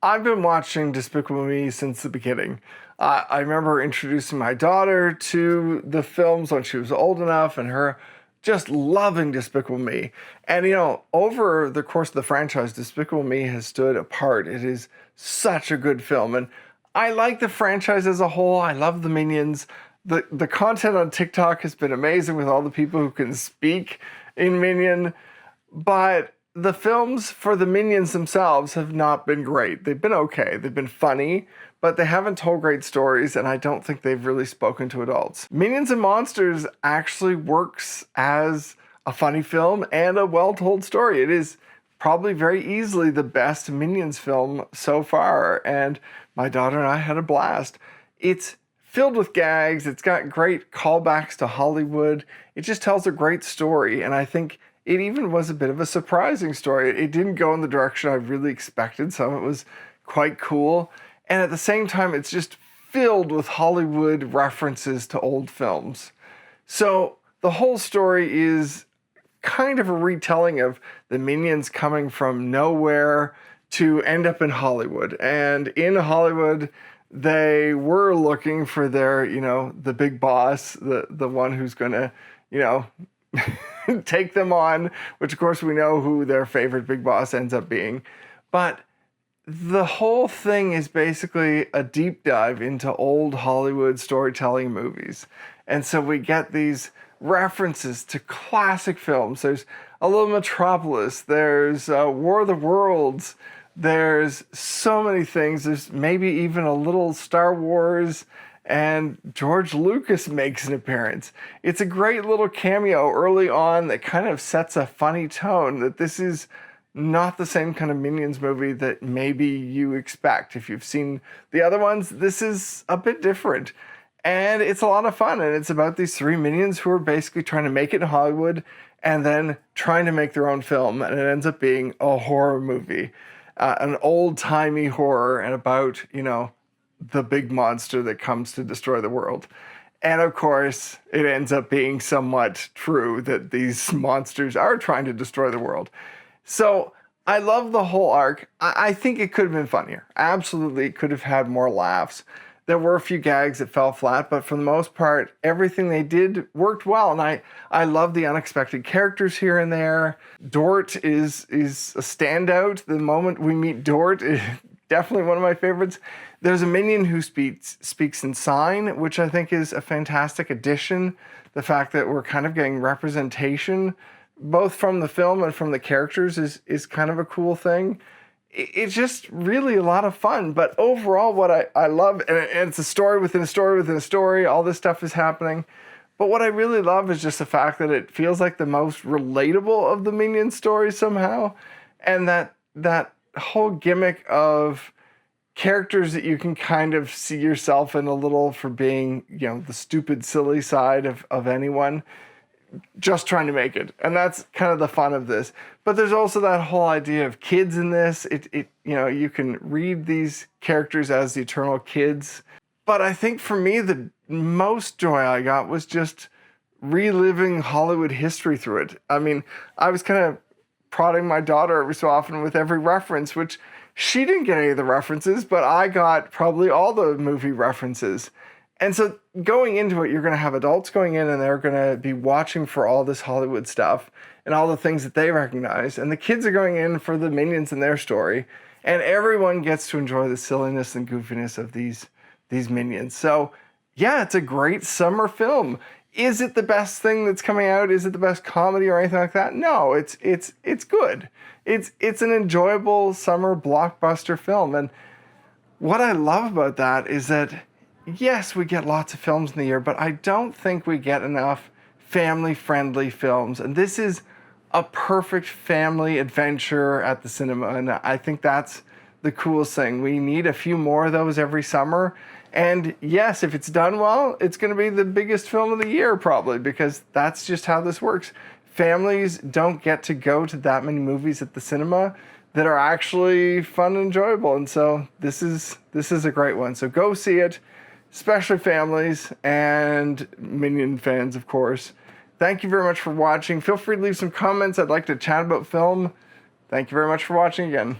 I've been watching Despicable Me since the beginning. I remember introducing my daughter to the films when she was old enough and her just loving Despicable Me. And, over the course of the franchise, Despicable Me has stood apart. It is such a good film. And I like the franchise as a whole. I love the Minions. The content on TikTok has been amazing with all the people who can speak in Minion. But the films for the Minions themselves have not been great. They've been okay. They've been funny, but they haven't told great stories, and I don't think they've really spoken to adults. Minions and Monsters actually works as a funny film and a well-told story. It is probably very easily the best Minions film so far, and my daughter and I had a blast. It's filled with gags. It's got great callbacks to Hollywood. It just tells a great story, and I think it even was a bit of a surprising story. It didn't go in the direction I really expected. Some of it was quite cool. And at the same time, it's just filled with Hollywood references to old films. So the whole story is kind of a retelling of the Minions coming from nowhere to end up in Hollywood. And in Hollywood, they were looking for their, the big boss, the one who's going to, take them on, which of course we know who their favorite big boss ends up being. But the whole thing is basically a deep dive into old Hollywood storytelling movies. And so we get these references to classic films. There's a little Metropolis, there's War of the Worlds, there's so many things. There's maybe even a little Star Wars, and George Lucas makes an appearance. It's a great little cameo early on that kind of sets a funny tone that this is not the same kind of Minions movie that maybe you expect. If you've seen the other ones, this is a bit different. And it's a lot of fun, and it's about these three Minions who are basically trying to make it in Hollywood and then trying to make their own film, and it ends up being a horror movie. An old-timey horror and about, the big monster that comes to destroy the world. And of course, it ends up being somewhat true that these monsters are trying to destroy the world. So I love the whole arc. I think it could have been funnier. Absolutely, it could have had more laughs. There were a few gags that fell flat, but for the most part, everything they did worked well. And I love the unexpected characters here and there. Dort is a standout. The moment we meet Dort is definitely one of my favorites. There's a Minion who speaks in sign, which I think is a fantastic addition. The fact that we're kind of getting representation, both from the film and from the characters, is kind of a cool thing. It's just really a lot of fun. But overall, what I love, and it's a story within a story within a story, all this stuff is happening. But what I really love is just the fact that it feels like the most relatable of the Minion stories somehow. And that whole gimmick of characters that you can kind of see yourself in a little for being, the stupid, silly side of anyone just trying to make it. And that's kind of the fun of this. But there's also that whole idea of kids in this. You can read these characters as the eternal kids. But I think for me, the most joy I got was just reliving Hollywood history through it. I mean, I was kind of prodding my daughter every so often with every reference, which she didn't get any of the references, but I got probably all the movie references. And so going into it, you're going to have adults going in and they're going to be watching for all this Hollywood stuff and all the things that they recognize. And the kids are going in for the Minions and their story. And everyone gets to enjoy the silliness and goofiness of these Minions. So yeah, it's a great summer film. Is it the best thing that's coming out? Is it the best comedy or anything like that? No, it's good. It's an enjoyable summer blockbuster film. And what I love about that is that, yes, we get lots of films in the year, but I don't think we get enough family-friendly films. And this is a perfect family adventure at the cinema. And I think that's the coolest thing. We need a few more of those every summer. And yes, if it's done well, it's going to be the biggest film of the year probably, because that's just how this works. Families don't get to go to that many movies at the cinema that are actually fun and enjoyable. And so this is a great one. So go see it, especially families and Minion fans, of course. Thank you very much for watching. Feel free to leave some comments. I'd like to chat about film. Thank you very much for watching again.